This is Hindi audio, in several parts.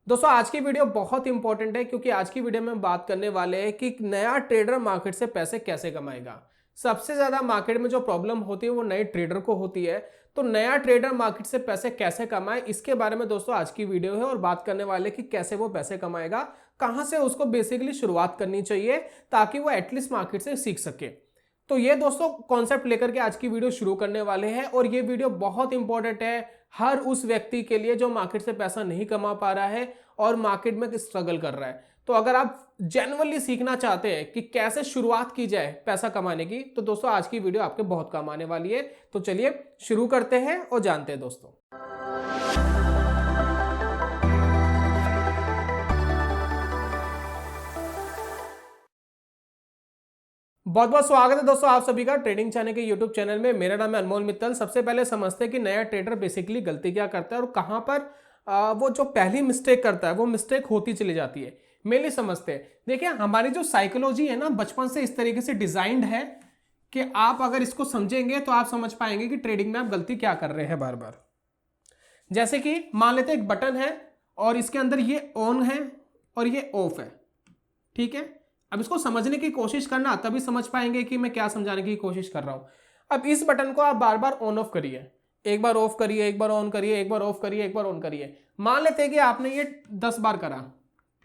दोस्तों आज की वीडियो बहुत इंपॉर्टेंट है क्योंकि आज की वीडियो में हम बात करने वाले हैं कि नया ट्रेडर मार्केट से पैसे कैसे कमाएगा। सबसे ज्यादा मार्केट में जो प्रॉब्लम होती है वो नए ट्रेडर को होती है। तो नया ट्रेडर मार्केट से पैसे कैसे कमाए, इसके बारे में दोस्तों आज की वीडियो है और बात करने वाले कि कैसे वो पैसे कमाएगा, कहां से उसको बेसिकली शुरुआत करनी चाहिए ताकि वो एटलीस्ट मार्केट से सीख सके। तो ये दोस्तों कॉन्सेप्ट लेकर के आज की वीडियो शुरू करने वाले हैं और ये वीडियो बहुत इंपॉर्टेंट है हर उस व्यक्ति के लिए जो मार्केट से पैसा नहीं कमा पा रहा है और मार्केट में स्ट्रगल कर रहा है। तो अगर आप जेन्युइनली सीखना चाहते हैं कि कैसे शुरुआत की जाए पैसा कमाने की, तो दोस्तों आज की वीडियो आपके बहुत काम आने वाली है। तो चलिए शुरू करते हैं और जानते हैं दोस्तों। बहुत बहुत स्वागत है दोस्तों आप सभी का ट्रेडिंग चैनल के यूट्यूब चैनल में। मेरा नाम है अनमोल मित्तल। सबसे पहले समझते हैं कि नया ट्रेडर बेसिकली गलती क्या करता है और कहां पर वो जो पहली मिस्टेक करता है वो मिस्टेक होती चली जाती है। मेनली समझते हैं। देखिए हमारी जो साइकोलॉजी है ना बचपन से इस तरीके से डिजाइंड है कि आप अगर इसको समझेंगे तो आप समझ पाएंगे कि ट्रेडिंग में आप गलती क्या कर रहे हैं बार बार। जैसे कि मान लेते एक बटन है और इसके अंदर ये ऑन है और ये ऑफ है, ठीक है। अब इसको समझने की कोशिश करना तभी समझ पाएंगे कि मैं क्या समझाने की कोशिश कर रहा हूं। अब इस बटन को आप बार बार ऑन ऑफ करिए, एक बार ऑफ करिए, एक बार ऑन करिए, एक बार ऑफ करिए, एक बार ऑन करिए। मान लेते हैं कि आपने ये 10 बार करा,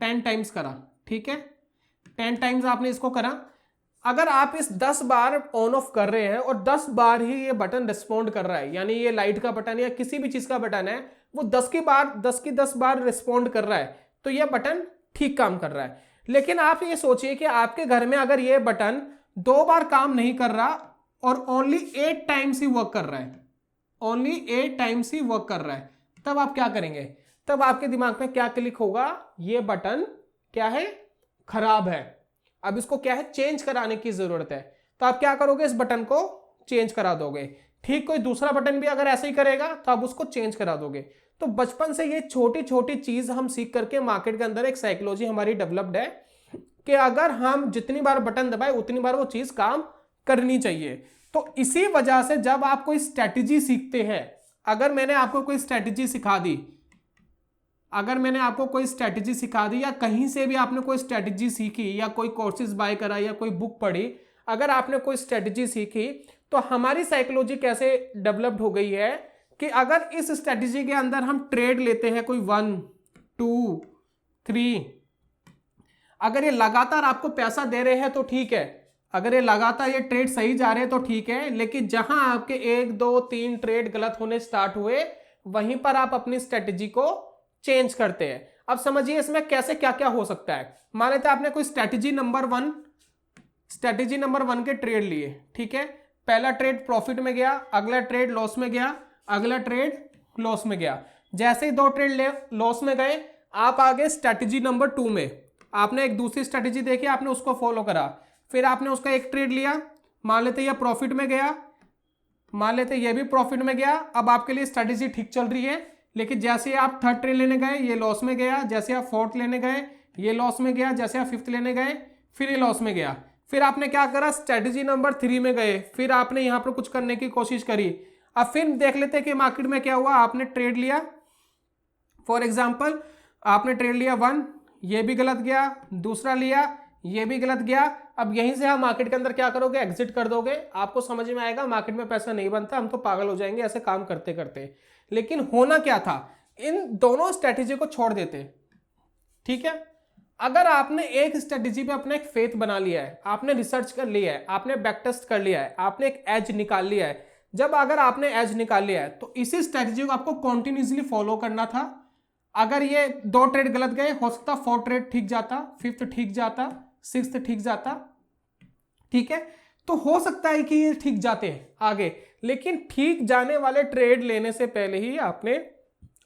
10 टाइम्स करा, ठीक है। 10 टाइम्स आपने इसको करा। अगर आप इस 10 बार ऑन ऑफ कर रहे हैं और 10 बार ही ये बटन रिस्पॉन्ड कर रहा है, यानी ये लाइट का बटन या किसी भी चीज का बटन है, वो 10 बार रिस्पॉन्ड कर रहा है, तो ये बटन ठीक काम कर रहा है। लेकिन आप ये सोचिए कि आपके घर में अगर ये बटन 2 बार काम नहीं कर रहा और ओनली 8 टाइम्स ही वर्क कर रहा है, ओनली 8 टाइम्स ही वर्क कर रहा है, तब आप क्या करेंगे? तब आपके दिमाग में क्या क्लिक होगा? ये बटन क्या है? खराब है। अब इसको क्या है? चेंज कराने की जरूरत है। तो आप क्या करोगे? इस बटन को चेंज करा दोगे। ठीक, कोई दूसरा बटन भी अगर ऐसे ही करेगा तो आप उसको चेंज करा दोगे। तो बचपन से ये छोटी छोटी चीज हम सीख करके मार्केट के अंदर एक साइकोलॉजी हमारी डेवलप्ड है कि अगर हम जितनी बार बटन दबाए उतनी बार वो चीज काम करनी चाहिए। तो इसी वजह से जब आप कोई स्ट्रेटेजी सीखते हैं, अगर मैंने आपको कोई स्ट्रेटेजी सिखा दी, अगर मैंने आपको कोई स्ट्रेटेजी सिखा दी या कहीं से भी आपने कोई स्ट्रेटेजी सीखी या कोई कोर्सेज बाय करा या कोई बुक पढ़ी, अगर आपने कोई स्ट्रेटेजी सीखी तो हमारी साइकोलॉजी कैसे डेवलप्ड हो गई है कि अगर इस स्ट्रेटेजी के अंदर हम ट्रेड लेते हैं कोई 1 2 3, अगर ये लगातार आपको पैसा दे रहे हैं तो ठीक है, अगर ये लगातार ये ट्रेड सही जा रहे हैं तो ठीक है। लेकिन जहां आपके 1 2 3 ट्रेड गलत होने स्टार्ट हुए वहीं पर आप अपनी स्ट्रेटेजी को चेंज करते हैं। अब समझिए इसमें कैसे क्या क्या हो सकता है। मान लेते आपने कोई स्ट्रेटेजी नंबर 1 के ट्रेड लिए, ठीक है। पहला ट्रेड प्रॉफिट में गया, अगला ट्रेड लॉस में गया, अगला ट्रेड लॉस में गया। जैसे ही 2 ट्रेड लॉस में गए, आप आगे स्ट्रेटेजी नंबर 2 में। आपने एक दूसरी स्ट्रेटेजी देखी, आपने उसको फॉलो करा, फिर आपने उसका एक ट्रेड लिया, मान लेते ये प्रॉफिट में गया, मान लेते ये भी प्रॉफिट में गया। अब आपके लिए स्ट्रेटेजी ठीक चल रही है। लेकिन जैसे आप 3rd ट्रेड लेने गए ये लॉस में गया, जैसे आप 4th लेने गए ये लॉस में गया, जैसे आप 5th लेने गए फिर ये लॉस में गया। फिर आपने क्या करा? स्ट्रेटेजी नंबर 3 में गए, फिर आपने यहां पर कुछ करने की कोशिश करी। अब फिर देख लेते हैं कि मार्केट में क्या हुआ। आपने ट्रेड लिया, फॉर एग्जाम्पल आपने ट्रेड लिया 1, ये भी गलत गया, दूसरा लिया ये भी गलत गया। अब यहीं से आप मार्केट के अंदर क्या करोगे? एग्जिट कर दोगे। आपको समझ में आएगा मार्केट में पैसा नहीं बनता, हम तो पागल हो जाएंगे ऐसे काम करते करते। लेकिन होना क्या था? इन दोनों स्ट्रेटेजी को छोड़ देते, ठीक है। अगर आपने एक स्ट्रेटेजी पे अपना एक फेथ बना लिया है, आपने रिसर्च कर लिया है, आपने बैक टेस्ट कर लिया है, आपने एक एज निकाल लिया है, जब अगर आपने एज निकाल लिया है तो इसी स्ट्रेटेजी को आपको कॉन्टिन्यूसली फॉलो करना था। अगर ये 2 ट्रेड गलत गए, हो सकता 4th ट्रेड ठीक जाता, 5th ठीक जाता, 6th ठीक जाता, ठीक है। तो हो सकता है कि ये ठीक जाते हैं आगे, लेकिन ठीक जाने वाले ट्रेड लेने से पहले ही आपने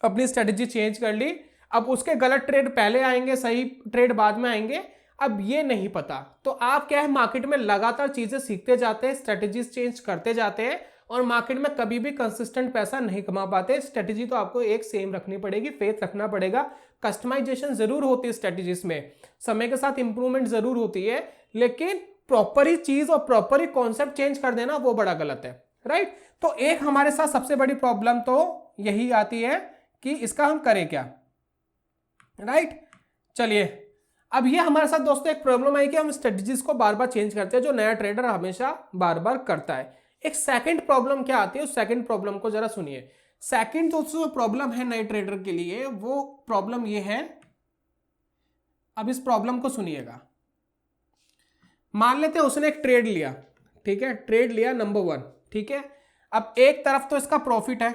अपनी स्ट्रेटेजी चेंज कर ली। अब उसके गलत ट्रेड पहले आएंगे, सही ट्रेड बाद में आएंगे, अब ये नहीं पता। तो आप क्या है, मार्केट में लगातार चीजें सीखते जाते हैं, स्ट्रेटेजीज चेंज करते जाते हैं और मार्केट में कभी भी कंसिस्टेंट पैसा नहीं कमा पाते। स्ट्रेटेजी तो आपको एक सेम रखनी पड़ेगी, फेथ रखना पड़ेगा। कस्टमाइजेशन जरूर होती है स्ट्रेटेजीज में, समय के साथ इंप्रूवमेंट जरूर होती है, लेकिन प्रॉपर ही चीज और प्रॉपर ही कॉन्सेप्ट चेंज कर देना वो बड़ा गलत है, राइट। तो एक हमारे साथ सबसे बड़ी प्रॉब्लम तो यही आती है कि इसका हम करें क्या। राइट। चलिए, अब ये हमारे साथ दोस्तों एक प्रॉब्लम आई कि हम स्ट्रेटजीज को बार बार चेंज करते हैं, जो नया ट्रेडर हमेशा बार बार करता है। एक सेकंड प्रॉब्लम क्या आती है, उस सेकंड प्रॉब्लम को जरा सुनिए। सेकंड दोस्तों प्रॉब्लम है नए ट्रेडर के लिए, वो प्रॉब्लम ये है, अब इस प्रॉब्लम को सुनिएगा। मान लेते हैं उसने एक ट्रेड लिया, ठीक है, ट्रेड लिया नंबर 1, ठीक है। अब एक तरफ तो इसका प्रॉफिट है,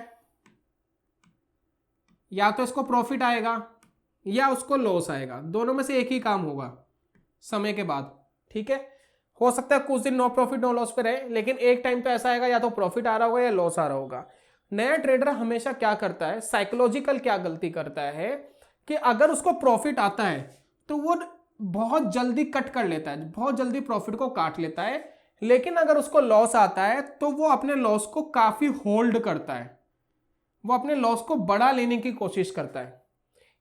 या तो इसको प्रॉफिट आएगा या उसको लॉस आएगा, दोनों में से एक ही काम होगा समय के बाद, ठीक है। हो सकता है कुछ दिन नो प्रॉफिट नो लॉस पे रहे, लेकिन एक टाइम तो ऐसा आएगा या तो प्रॉफिट आ रहा होगा या लॉस आ रहा होगा। नया ट्रेडर हमेशा क्या करता है, साइकोलॉजिकल क्या गलती करता है कि अगर उसको प्रॉफिट आता है तो वो बहुत जल्दी कट कर लेता है, बहुत जल्दी प्रॉफिट को काट लेता है। लेकिन अगर उसको लॉस आता है तो वो अपने लॉस को काफी होल्ड करता है, वो अपने लॉस को बढ़ा लेने की कोशिश करता है।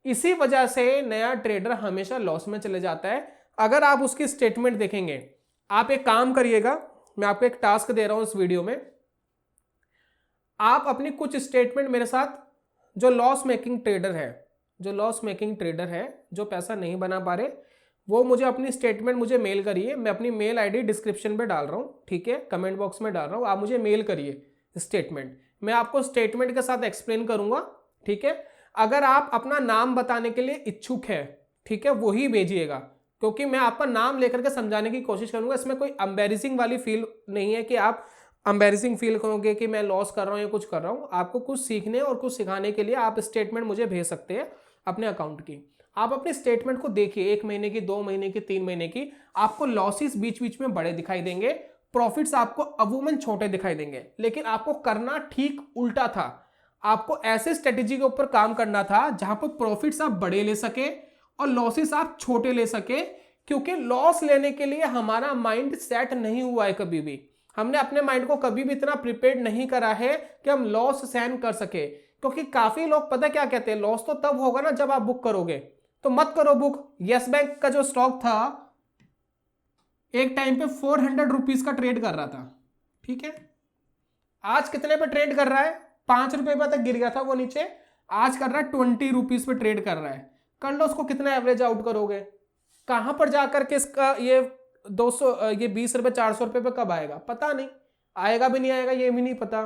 इसी वजह से नया ट्रेडर हमेशा लॉस में चले जाता है। अगर आप उसकी स्टेटमेंट देखेंगे, आप एक काम करिएगा, मैं आपको एक टास्क दे रहा हूं इस वीडियो में, आप अपनी कुछ स्टेटमेंट मेरे साथ, जो लॉस मेकिंग ट्रेडर है, जो लॉस मेकिंग ट्रेडर है, जो पैसा नहीं बना पा रहे, वो मुझे अपनी स्टेटमेंट मुझे मेल करिए। मैं अपनी मेल आईडी डिस्क्रिप्शन पे डाल रहा हूँ, ठीक है, कमेंट बॉक्स में डाल रहा हूँ, आप मुझे मेल करिए स्टेटमेंट। मैं आपको स्टेटमेंट के साथ एक्सप्लेन करूंगा, ठीक है। अगर आप अपना नाम बताने के लिए इच्छुक है, ठीक है, वही भेजिएगा, क्योंकि मैं आपका नाम लेकर के समझाने की कोशिश करूंगा। इसमें कोई एम्बैरेसिंग वाली फील नहीं है कि आप एम्बैरेसिंग फील करोगे कि मैं लॉस कर रहा हूँ या कुछ कर रहा हूँ। आपको कुछ सीखने और कुछ सिखाने के लिए आप स्टेटमेंट मुझे भेज सकते हैं अपने अकाउंट की। आप अपनी स्टेटमेंट को देखिए, 1 महीने की, 2 महीने की, 3 महीने की, आपको लॉसेस बीच बीच में बड़े दिखाई देंगे, प्रॉफिट्स आपको अमूमन छोटे दिखाई देंगे। लेकिन आपको करना ठीक उल्टा था, आपको ऐसे स्ट्रेटेजी के ऊपर काम करना था जहां पर प्रॉफिट्स आप बड़े ले सके और लॉसेस आप छोटे ले सके। क्योंकि लॉस लेने के लिए हमारा माइंड सेट नहीं हुआ है, कभी भी हमने अपने माइंड को कभी भी इतना प्रिपेयर्ड नहीं करा है कि हम लॉस सहन कर सके। क्योंकि काफी लोग पता क्या कहते हैं, लॉस तो तब होगा ना जब आप बुक करोगे, तो मत करो बुक। यस बैंक का जो स्टॉक था एक टाइम पे 400 रुपीज का ट्रेड कर रहा था, ठीक है, आज कितने पे ट्रेड कर रहा है, 5 रुपए पे तक गिर गया था वो नीचे, आज कर रहा है 20 रुपीज पे ट्रेड कर रहा है। कर लो उसको कितना एवरेज आउट करोगे, कहां पर जाकर के इसका ये 200 ये 20 रुपए 400 रुपए पे कब आएगा, पता नहीं, आएगा भी नहीं आएगा ये भी नहीं पता,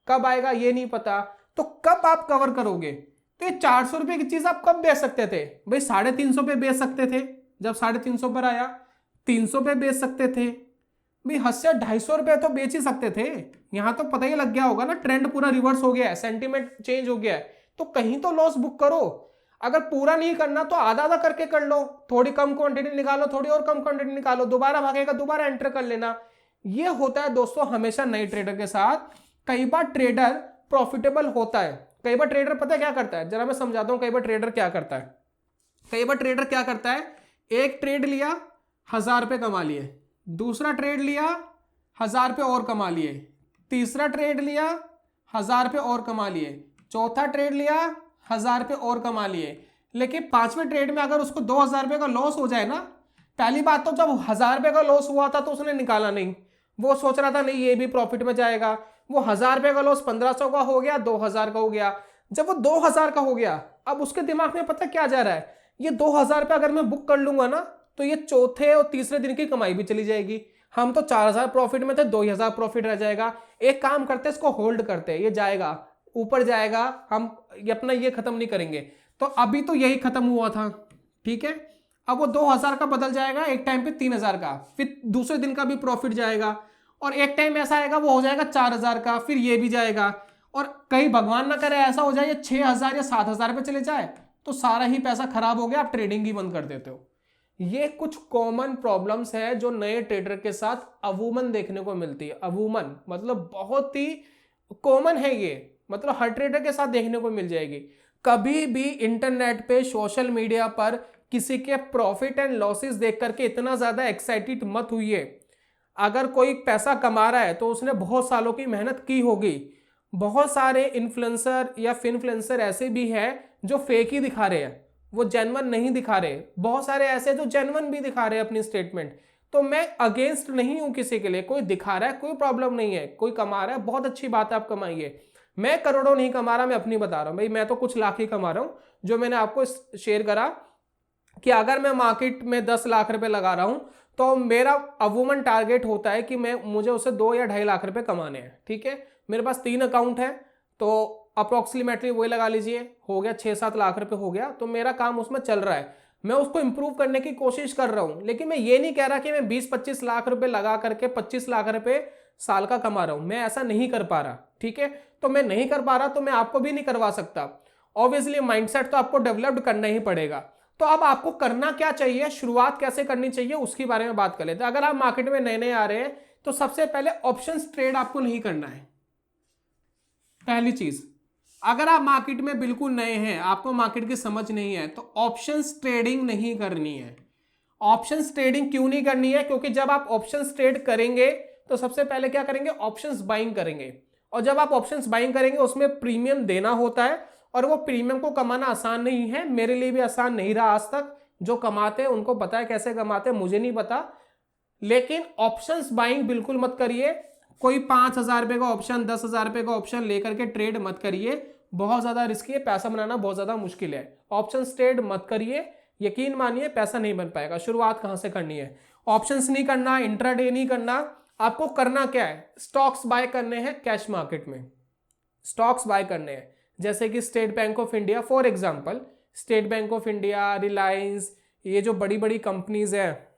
कब आएगा ये नहीं पता। तो कब आप कवर करोगे, तो ये 400 रुपए की चीज आप कब बेच सकते थे भाई, 350 पे बेच सकते थे, जब 350 पर आया 300 पे बेच सकते थे भाई, 80 250 रुपए तो बेच ही सकते थे। यहां तो पता ही लग गया होगा ना, ट्रेंड पूरा रिवर्स हो गया है, सेंटीमेंट चेंज हो गया है, तो कहीं तो लॉस बुक करो। अगर पूरा नहीं करना तो आधा आधा करके कर लो, थोड़ी कम क्वांटिटी निकालो, थोड़ी और कम क्वांटिटी निकालो, दोबारा भागेगा दोबारा एंटर कर लेना। ये होता है दोस्तों हमेशा नए ट्रेडर के साथ। कई बार ट्रेडर प्रॉफिटेबल होता है, कई बार ट्रेडर पता है क्या करता है, जरा मैं समझाता हूं कई बार ट्रेडर क्या करता है। कई बार ट्रेडर क्या करता है, एक ट्रेड लिया 1000 रुपए कमा लिए, दूसरा ट्रेड लिया 1000 रुपए और कमा लिए, तीसरा ट्रेड लिया 1000 रुपए और कमा लिए, चौथा ट्रेड लिया 1000 रुपए और कमा लिए। लेकिन 5वें ट्रेड में अगर उसको 2000 रुपए का लॉस हो जाए ना, पहली बात तो जब 1000 रुपए का लॉस हुआ था तो उसने निकाला नहीं, वो सोच रहा था नहीं ये भी प्रॉफिट में जाएगा, वो 1000 रुपए का लॉस 1500 का हो गया, 2000 का हो गया। जब वो 2000 का हो गया, अब उसके दिमाग में पता क्या जा रहा है, ये 2000 रुपए अगर मैं बुक कर लूंगा ना तो ये चौथे और तीसरे दिन की कमाई भी चली जाएगी, हम तो 4000 प्रॉफिट में थे, 2000 प्रॉफिट रह जाएगा। एक काम करते इसको होल्ड करते, ये जाएगा ऊपर जाएगा, हम ये अपना ये खत्म नहीं करेंगे। तो अभी तो यही खत्म हुआ था, ठीक है, अब वो 2000 का बदल जाएगा एक टाइम पे 3000 का, फिर दूसरे दिन का भी प्रॉफिट जाएगा, और एक टाइम ऐसा आएगा वो हो जाएगा 4000 का, फिर ये भी जाएगा। और कहीं भगवान ना करे ऐसा हो जाए 6000 या 7000 पे चले जाए तो सारा ही पैसा खराब हो गया, आप ट्रेडिंग ही बंद कर देते हो। ये कुछ कॉमन प्रॉब्लम्स है जो नए ट्रेडर के साथ अवूमन देखने को मिलती है। अवूमन मतलब बहुत ही कॉमन है ये, मतलब हर ट्रेडर के साथ देखने को मिल जाएगी। कभी भी इंटरनेट पे सोशल मीडिया पर किसी के प्रॉफिट एंड लॉसेस देख करके इतना ज्यादा एक्साइटेड मत हुई। अगर कोई पैसा कमा रहा है तो उसने बहुत सालों की मेहनत की होगी। बहुत सारे इन्फ्लुएंसर या फिनफ्लुएंसर ऐसे भी हैं जो फेक ही दिखा रहे हैं, वो जेन्युइन नहीं दिखा रहे। बहुत सारे ऐसे जो जेन्युइन भी दिखा रहे हैं अपनी स्टेटमेंट। तो मैं अगेंस्ट नहीं हूं किसी के लिए, कोई दिखा रहा है कोई प्रॉब्लम नहीं है, कोई कमा रहा है बहुत अच्छी बात है, आप कमाइए। मैं करोड़ों नहीं कमा रहा, मैं अपनी बता रहा हूं भाई, मैं तो कुछ लाख ही कमा रहा हूं, जो मैंने आपको शेयर करा कि अगर मैं मार्केट में 10 लाख रुपए लगा रहा हूं तो मेरा अवूमन टारगेट होता है कि मुझे उसे 2 या 2.5 लाख रुपए कमाने हैं। ठीक है, मेरे पास 3 अकाउंट है तो अप्रोक्सीमेटली वही लगा लीजिए, हो गया 6-7 लाख रुपए हो गया। तो मेरा काम उसमें चल रहा है, मैं उसको इंप्रूव करने की कोशिश कर रहा हूं। लेकिन मैं ये नहीं कह रहा कि मैं 20-25 लाख रुपए लगा करके 25 लाख रुपए साल का कमा रहा हूं, मैं ऐसा नहीं कर पा रहा। ठीक है, तो मैं नहीं कर पा रहा तो मैं आपको भी नहीं करवा सकता। ऑब्वियसली माइंडसेट तो आपको डेवलप्ड करना ही पड़ेगा। तो अब आपको करना क्या चाहिए, शुरुआत कैसे करनी चाहिए, उसके बारे में बात कर लेते हैं। अगर आप मार्केट में नए नए आ रहे हैं तो सबसे पहले ऑप्शंस ट्रेड आपको नहीं करना है। पहली चीज, अगर आप मार्केट में बिल्कुल नए हैं, आपको मार्केट की समझ नहीं है, तो ऑप्शंस ट्रेडिंग नहीं करनी है। ऑप्शंस ट्रेडिंग क्यों नहीं करनी है? क्योंकि जब आप ऑप्शंस ट्रेड करेंगे तो सबसे पहले क्या करेंगे, ऑप्शंस बाइंग करेंगे। और जब आप ऑप्शंस बाइंग करेंगे उसमें प्रीमियम देना होता है, और वो प्रीमियम को कमाना आसान नहीं है। मेरे लिए भी आसान नहीं रहा आज तक। जो कमाते हैं उनको पता है कैसे कमाते हैं, मुझे नहीं पता। लेकिन ऑप्शंस बाइंग बिल्कुल मत करिए। कोई 5,000 रुपए का ऑप्शन, 10,000 रुपए का ऑप्शन लेकर के ट्रेड मत करिए, बहुत ज्यादा रिस्की है, पैसा बनाना बहुत ज्यादा मुश्किल है। ऑप्शंस ट्रेड मत करिए, यकीन मानिए पैसा नहीं बन पाएगा। शुरुआत कहां से करनी है? ऑप्शंस नहीं करना, इंट्राडे नहीं करना। आपको करना क्या है, स्टॉक्स बाय करने हैं कैश मार्केट में, स्टॉक्स बाय करने हैं। जैसे कि state bank of India, for example state bank of India, Reliance, ये जो बड़ी बड़ी कंपनीज है,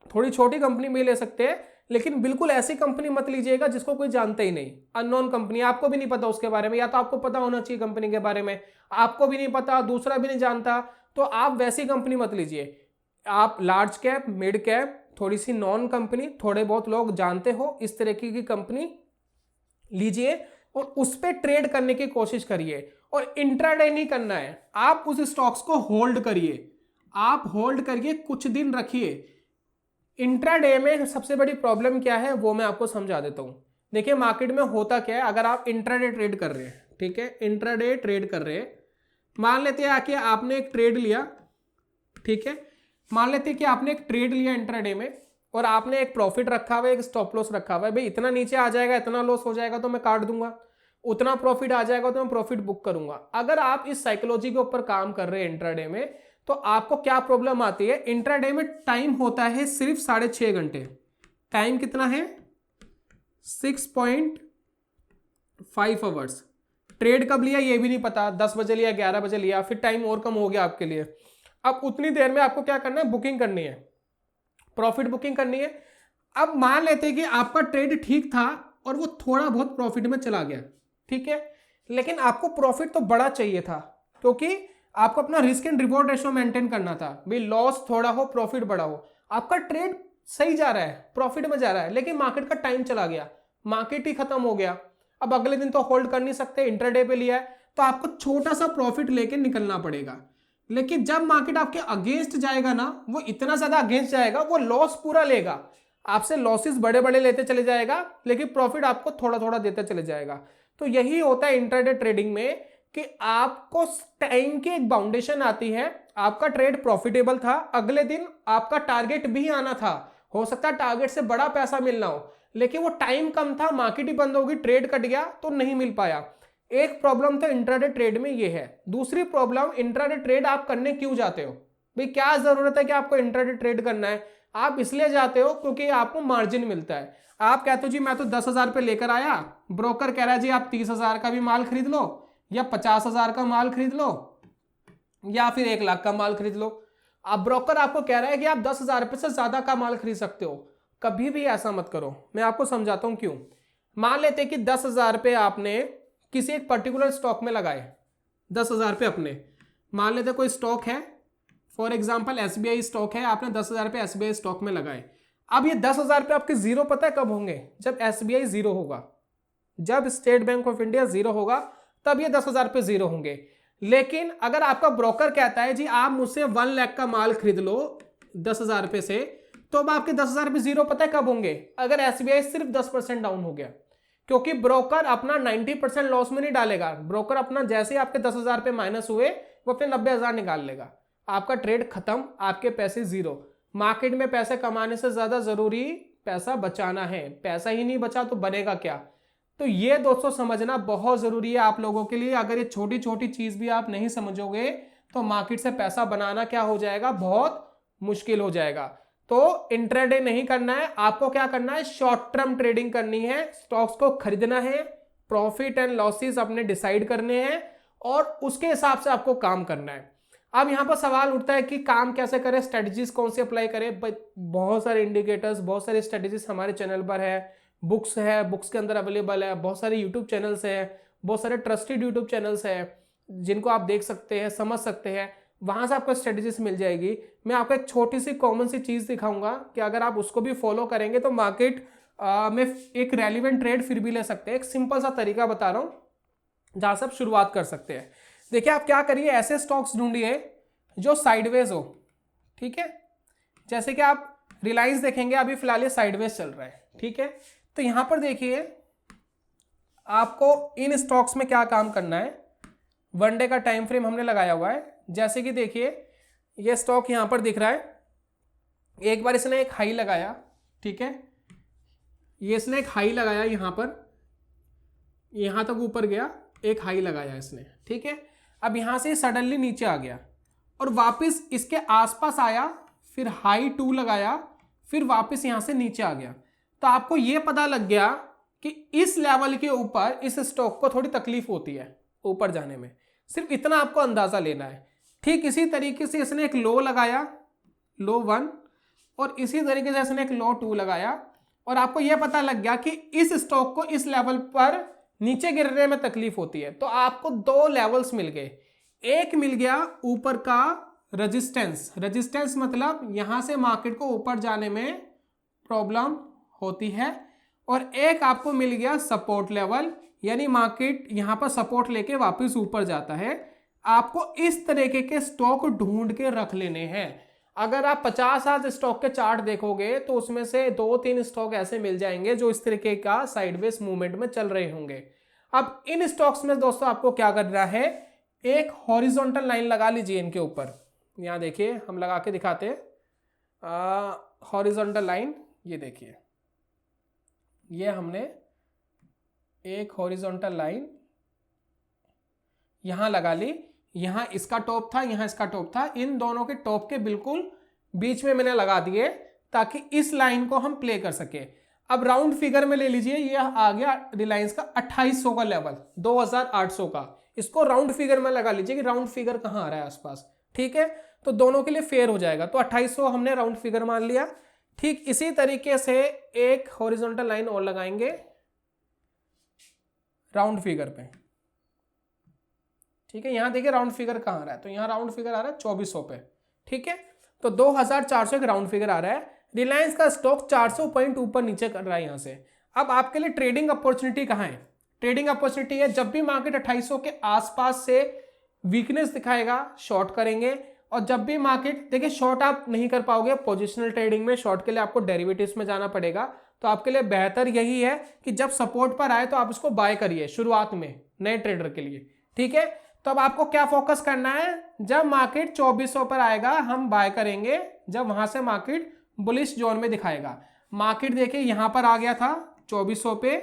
थोड़ी छोटी कंपनी भी ले सकते हैं, लेकिन बिल्कुल ऐसी कंपनी मत लीजिएगा जिसको कोई जानता ही नहीं, अननोन कंपनी, आपको भी नहीं पता उसके बारे में, या तो आपको पता होना चाहिए कंपनी के बारे में, आपको भी नहीं पता, दूसरा भी नहीं जानता, तो आप वैसी कंपनी मत लीजिए। आप लार्ज कैप, मिड कैप, थोड़ी सी नॉन कंपनी, थोड़े बहुत लोग जानते हो इस तरीके की कंपनी लीजिए और उस पर ट्रेड करने की कोशिश करिए। और इंट्राडे नहीं करना है, आप उस स्टॉक्स को होल्ड करिए, आप होल्ड करिए, कुछ दिन रखिए। इंट्राडे में सबसे बड़ी प्रॉब्लम क्या है वो मैं आपको समझा देता हूं। देखिए मार्केट में होता क्या है, अगर आप इंट्राडे ट्रेड कर रहे हैं, ठीक है, इंट्राडे ट्रेड कर रहे हैं, मान लेते हैं कि आपने एक ट्रेड लिया, ठीक है, मान लेते हैं कि आपने एक ट्रेड लिया इंट्राडे में और आपने एक प्रॉफिट रखा हुआ है, एक स्टॉप लॉस रखा हुआ है। भाई इतना नीचे आ जाएगा, इतना लॉस हो जाएगा तो मैं काट दूंगा, उतना प्रॉफिट आ जाएगा तो मैं प्रॉफिट बुक करूंगा। अगर आप इस साइकोलॉजी के ऊपर काम कर रहे हैं इंट्राडे में, तो आपको क्या प्रॉब्लम आती है, इंट्राडे में टाइम होता है सिर्फ 6.5 घंटे। टाइम कितना है? 6.5 आवर्स। ट्रेड कब लिया ये भी नहीं पता, 10 बजे लिया, 11 बजे लिया, फिर टाइम और कम हो गया आपके लिए। अब उतनी देर में आपको क्या करना है, बुकिंग करनी है, प्रॉफिट बुकिंग करनी है। अब मान लेते हैं कि आपका ट्रेड ठीक था और वो थोड़ा बहुत प्रॉफिट में चला गया, ठीक है, लेकिन आपको प्रॉफिट तो बड़ा चाहिए था, क्योंकि आपको अपना risk and reward ratio maintain करना था। भाई लॉस थोड़ा हो, प्रॉफिट बड़ा हो। आपका ट्रेड सही जा रहा है, प्रॉफिट में जा रहा है, लेकिन मार्केट का टाइम चला गया, मार्केट ही खत्म हो गया। अब अगले दिन तो होल्ड कर नहीं सकते, इंट्राडे पे लिया है तो आपको छोटा सा प्रॉफिट लेके निकलना पड़ेगा। लेकिन जब मार्केट आपके अगेंस्ट जाएगा ना, वो इतना ज्यादा अगेंस्ट जाएगा, वो लॉस पूरा लेगा आपसे, लॉसेस बड़े बड़े लेते चले जाएगा, लेकिन प्रॉफिट आपको थोड़ा थोड़ा देते चले जाएगा। तो यही होता है इंट्राडे ट्रेडिंग में कि आपको टाइम की एक बाउंडेशन आती है। आपका ट्रेड प्रॉफिटेबल था, अगले दिन आपका टारगेट भी आना था, हो सकता है टारगेट से बड़ा पैसा मिलना हो, लेकिन वो टाइम कम था, मार्केट ही बंद होगी, ट्रेड कट गया तो नहीं मिल पाया। एक प्रॉब्लम तो इंट्राडे ट्रेड में ये है। दूसरी प्रॉब्लम, इंट्राडे ट्रेड आप करने क्यों जाते हो? भाई क्या जरूरत है कि आपको इंट्राडे ट्रेड करना है? आप इसलिए जाते हो क्योंकि आपको मार्जिन मिलता है। आप कहते हो जी मैं तो 10,000 पे लेकर आया, ब्रोकर कह रहा है जी आप 30,000 का भी माल खरीद लो, या 50,000 का माल खरीद लो, या फिर 1 लाख का माल खरीद लो। अब ब्रोकर आपको कह रहा है कि आप 10,000 रुपए से ज्यादा का माल खरीद सकते हो। कभी भी ऐसा मत करो, मैं आपको समझाता हूं क्यों। मान लेते कि 10,000 रुपए आपने किसी एक पर्टिकुलर स्टॉक में लगाए, 10,000 रुपए अपने, मान लेते कोई स्टॉक है, फॉर एग्जाम्पल SBI स्टॉक है, आपने 10,000 रुपए SBI स्टॉक में लगाए। अब ये 10,000 रुपए आपके जीरो पता है कब होंगे? जब SBI जीरो होगा, जब state bank of India zero होगा तब ये 10,000 रुपए जीरो होंगे। लेकिन अगर आपका ब्रोकर कहता है जी आप मुझसे 1 लाख का माल खरीद लो 10,000 रुपए से, तो अब आपके 10,000 रुपए जीरो पता है कब होंगे? अगर SBI सिर्फ 10% डाउन हो गया, क्योंकि ब्रोकर अपना 90% लॉस में नहीं डालेगा। ब्रोकर अपना जैसे ही आपके 10,000 रुपए माइनस हुए वो अपने 90,000 निकाल लेगा, आपका ट्रेड खत्म, आपके पैसे जीरो। मार्केट में पैसे कमाने से ज्यादा जरूरी पैसा बचाना है। पैसा ही नहीं बचा तो बनेगा क्या? तो ये दोस्तों समझना बहुत जरूरी है आप लोगों के लिए। अगर ये छोटी छोटी चीज भी आप नहीं समझोगे तो मार्केट से पैसा बनाना क्या हो जाएगा, बहुत मुश्किल हो जाएगा। तो इंट्राडे नहीं करना है आपको, क्या करना है, शॉर्ट टर्म ट्रेडिंग करनी है। स्टॉक्स को खरीदना है, प्रॉफिट एंड लॉसेस अपने डिसाइड करने हैं और उसके हिसाब से आपको काम करना है। अब यहां पर सवाल उठता है कि काम कैसे करें, स्ट्रेटजीज कौन सी अप्लाई करें। बहुत सारे इंडिकेटर्स, बहुत सारे स्ट्रेटजीज हमारे चैनल पर है, बुक्स है, बुक्स के अंदर अवेलेबल है, बहुत सारे यूट्यूब चैनल्स है, बहुत सारे ट्रस्टेड यूट्यूब चैनल्स है जिनको आप देख सकते हैं, समझ सकते हैं, वहां से आपको स्ट्रेटजीज मिल जाएगी। मैं आपको एक छोटी सी कॉमन सी चीज दिखाऊंगा कि अगर आप उसको भी फॉलो करेंगे तो मार्केट में एक रेलिवेंट ट्रेड फिर भी ले सकते हैं। एक सिंपल सा तरीका बता रहा हूं जहां से आप शुरुआत कर सकते हैं। देखिए आप क्या करिए, ऐसे स्टॉक्स ढूंढिए जो साइडवेज हो, ठीक है। जैसे कि आप रिलायंस देखेंगे, अभी फिलहाल ये साइडवेज चल रहा है, ठीक है। तो यहां पर देखिए आपको इन स्टॉक्स में क्या काम करना है। वनडे का टाइम फ्रेम हमने लगाया हुआ है। जैसे कि देखिए ये स्टॉक यहां पर दिख रहा है, एक बार इसने एक हाई लगाया, ठीक है, ये इसने एक हाई लगाया यहां पर, यहां तक ऊपर गया, एक हाई लगाया इसने, ठीक है। अब यहां से सडनली नीचे आ गया और वापस इसके आसपास आया, फिर हाई 2 लगाया, फिर वापस यहां से नीचे आ गया। तो आपको यह पता लग गया कि इस लेवल के ऊपर इस स्टॉक को थोड़ी तकलीफ होती है ऊपर जाने में, सिर्फ इतना आपको अंदाजा लेना है। ठीक इसी तरीके से इसने एक लो लगाया, लो 1, और इसी तरीके से इसने एक लो 2 लगाया और आपको यह पता लग गया कि इस स्टॉक को इस लेवल पर नीचे गिरने में तकलीफ होती है। तो आपको 2 लेवल्स मिल गए। एक मिल गया ऊपर का रेजिस्टेंस, रेजिस्टेंस मतलब यहां से मार्केट को ऊपर जाने में प्रॉब्लम होती है, और एक आपको मिल गया सपोर्ट लेवल, यानी मार्केट यहां पर सपोर्ट लेके वापस ऊपर जाता है। आपको इस तरीके के स्टॉक ढूंढ के रख लेने हैं। अगर आप 50 स्टॉक के चार्ट देखोगे तो उसमें से 2-3 स्टॉक ऐसे मिल जाएंगे जो इस तरीके का साइडवेज मूवमेंट में चल रहे होंगे। अब इन स्टॉक्स में दोस्तों आपको क्या करना है, एक हॉरिजॉन्टल लाइन लगा लीजिए इनके ऊपर। यहां देखिए हम लगा के दिखाते हैं हॉरिजॉन्टल लाइन। ये देखिए ये हमने एक हॉरिजॉन्टल लाइन यहां लगा ली, यहां इसका टॉप था, यहां इसका टॉप था, इन दोनों के टॉप के बिल्कुल बीच में मैंने लगा दिए ताकि इस लाइन को हम प्ले कर सके। अब राउंड फिगर में ले लीजिए, ये आ गया रिलायंस का 2800 का लेवल, 2800 का, इसको राउंड फिगर में लगा लीजिए कि राउंड फिगर कहां आ रहा है आसपास, ठीक है। तो दोनों के लिए फेयर हो जाएगा, तो 2800 हमने राउंड फिगर मान लिया। ठीक इसी तरीके से एक हॉरिजॉन्टल लाइन और लगाएंगे राउंड फिगर पे, ठीक है। यहां देखिए राउंड फिगर कहां आ रहा है, तो यहां राउंड फिगर आ रहा है 2400 पे, ठीक है। तो 2400 का राउंड फिगर आ रहा है। रिलायंस का स्टॉक 400 पॉइंट ऊपर नीचे कर रहा है यहां से। अब आपके लिए ट्रेडिंग अपॉर्चुनिटी कहां है, ट्रेडिंग अपॉर्चुनिटी है जब भी मार्केट 2800 के आसपास से वीकनेस दिखाएगा शॉर्ट करेंगे, और जब भी मार्केट, देखिए शॉर्ट आप नहीं कर पाओगे पोजिशनल ट्रेडिंग में, शॉर्ट के लिए आपको डेरिवेटिव्स में जाना पड़ेगा। तो आपके लिए बेहतर यही है कि जब सपोर्ट पर आए तो आप इसको बाय करिए शुरुआत में नए ट्रेडर के लिए, ठीक है। तो अब आपको क्या फोकस करना है, जब मार्केट 2400 पर आएगा हम बाय करेंगे, जब वहां से मार्केट बुलिश जोन में दिखाएगा। मार्केट देखिए यहां पर आ गया था 2400 पे,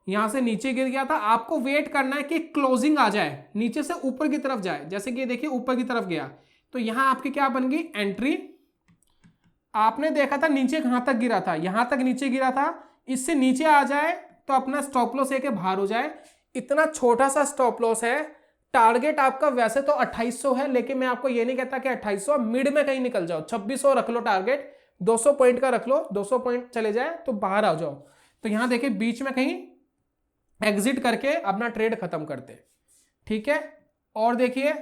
यहां से नीचे गिर गया था, आपको वेट करना है कि क्लोजिंग आ जाए, नीचे से ऊपर की तरफ जाए। जैसे कि देखिए ऊपर की तरफ गया तो यहां आपकी क्या बन गई, एंट्री। आपने देखा था नीचे कहां तक गिरा था, यहां तक नीचे गिरा था, इससे नीचे आ जाए तो अपना स्टॉप लॉस लेके बाहर हो जाए। इतना छोटा सा स्टॉप लॉस है। टारगेट आपका वैसे तो 2800 है, लेकिन मैं आपको ये नहीं कहता कि 2800, मिड में कहीं निकल जाओ, 2600 रख लो टारगेट, 200 पॉइंट का रख लो, 200 पॉइंट चले जाए तो बाहर आ जाओ। तो यहां देखिए बीच में कहीं एग्जिट करके अपना ट्रेड खत्म करते, ठीक है। और देखिए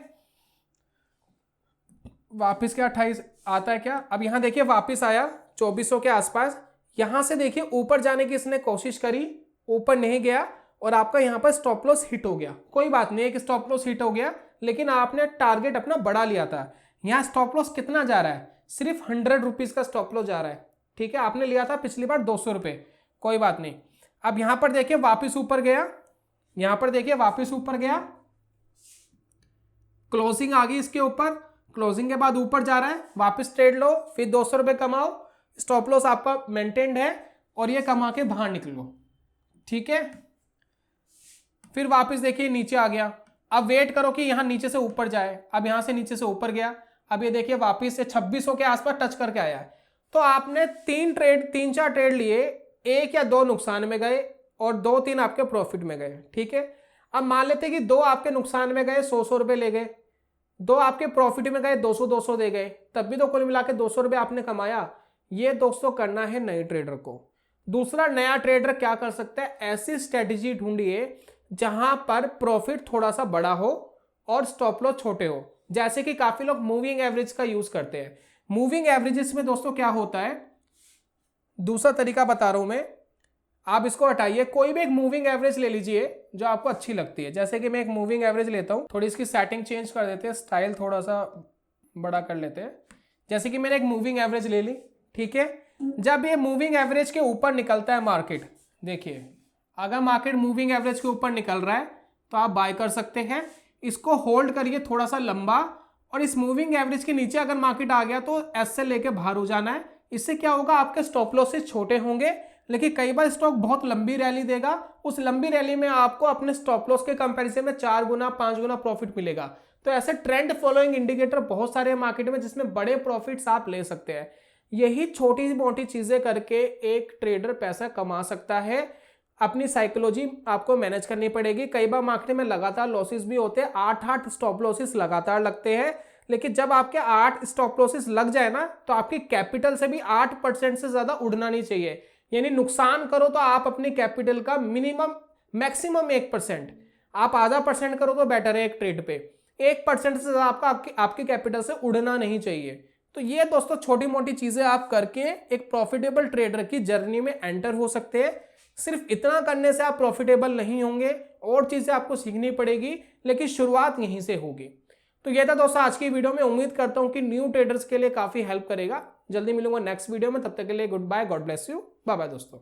वापस क्या 28 आता है क्या, अब यहां देखिए वापस आया 2400 के आसपास, यहां से देखिए ऊपर जाने की इसने कोशिश करी, ऊपर नहीं गया और आपका यहां पर स्टॉप लॉस हिट हो गया। कोई बात नहीं, एक स्टॉप लॉस हिट हो गया, लेकिन आपने टारगेट अपना बढ़ा लिया था। यहां स्टॉप लॉस कितना जा रहा है, सिर्फ 100 रुपीज का स्टॉप लॉस जा रहा है, ठीक है। आपने लिया था पिछली बार 200 रुपए, कोई बात नहीं। अब यहां पर देखिए वापिस ऊपर गया, यहां पर देखिए वापिस ऊपर गया, क्लोजिंग आ गई इसके ऊपर, क्लोजिंग के बाद ऊपर जा रहा है, वापस ट्रेड लो, फिर 200 रुपए कमाओ, स्टॉप लॉस आपका मेंटेन्ड है और ये कमा के बाहर निकलो, ठीक है। फिर वापस देखिए नीचे आ गया, अब वेट करो कि यहाँ नीचे से ऊपर जाए, अब यहाँ से नीचे से ऊपर गया, अब ये देखिए वापस से 2600 के आसपास टच करके आया है। तो आपने 3-4 ट्रेड लिए, 1 या 2 नुकसान में गए और 2-3 आपके प्रॉफिट में गए, ठीक है। अब मान लेते कि 2 आपके नुकसान में गए, 100 रुपए ले गए, 2 आपके प्रॉफिट में गए, 200 दे गए, तब भी तो कुल मिला के 200 रुपए आपने कमाया। ये दोस्तों करना है नए ट्रेडर को। दूसरा, नया ट्रेडर क्या कर सकता है, ऐसी स्ट्रेटेजी ढूंढिए जहां पर प्रॉफिट थोड़ा सा बड़ा हो और स्टॉप लॉस छोटे हो। जैसे कि काफी लोग मूविंग एवरेज का यूज करते हैं। मूविंग एवरेजेस में दोस्तों क्या होता है, दूसरा तरीका बता रहा हूं मैं, आप इसको हटाइए, कोई भी एक मूविंग एवरेज ले लीजिए जो आपको अच्छी लगती है। जैसे कि मैं एक मूविंग एवरेज लेता हूं, थोड़ी इसकी सेटिंग चेंज कर देते हैं, स्टाइल थोड़ा सा बड़ा कर लेते हैं। जैसे कि मैंने एक मूविंग एवरेज ले ली, ठीक है। जब ये मूविंग एवरेज के ऊपर निकलता है मार्केट, देखिए अगर मार्केट मूविंग एवरेज के ऊपर निकल रहा है तो आप बाय कर सकते हैं। इसको होल्ड करिए थोड़ा सा लंबा, और इस मूविंग एवरेज के नीचे अगर मार्केट आ गया तो एस से लेके बाहर हो जाना है। इससे क्या होगा, आपके स्टॉप लॉसेस छोटे होंगे, लेकिन कई बार स्टॉक बहुत लंबी रैली देगा, उस लंबी रैली में आपको अपने स्टॉप लॉस के कंपैरिजन में 4 गुना 5 गुना प्रॉफिट मिलेगा। तो ऐसे ट्रेंड फॉलोइंग इंडिकेटर बहुत सारे मार्केट में जिसमें बड़े प्रॉफिट्स आप ले सकते हैं। यही छोटी मोटी चीजें करके एक ट्रेडर पैसा कमा सकता है। अपनी साइकोलॉजी आपको मैनेज करनी पड़ेगी। कई बार मार्केट में लगातार लॉसेस भी होते हैं, 8 स्टॉप लॉसेस लगातार लगते हैं, लेकिन जब आपके 8 स्टॉप लॉसेस लग जाए ना, तो आपकी कैपिटल से भी 8% से ज्यादा उड़ना नहीं चाहिए। यानी नुकसान करो तो आप अपनी कैपिटल का मिनिमम मैक्सिमम 1%, आप आधा % करो तो बेटर है एक ट्रेड पे। 1% से ज्यादा आपकी कैपिटल से उड़ना नहीं चाहिए। तो ये दोस्तों छोटी मोटी चीजें आप करके एक प्रॉफिटेबल ट्रेडर की जर्नी में एंटर हो सकते हैं। सिर्फ इतना करने से आप प्रॉफिटेबल नहीं होंगे, और चीजें आपको सीखनी पड़ेगी, लेकिन शुरुआत यहीं से होगी। तो ये था दोस्तों आज की वीडियो में। उम्मीद करता हूं कि न्यू ट्रेडर्स के लिए काफी हेल्प करेगा। जल्दी मिलूंगा नेक्स्ट वीडियो में, तब तक के लिए good bye, God bless you, bye bye दोस्तों।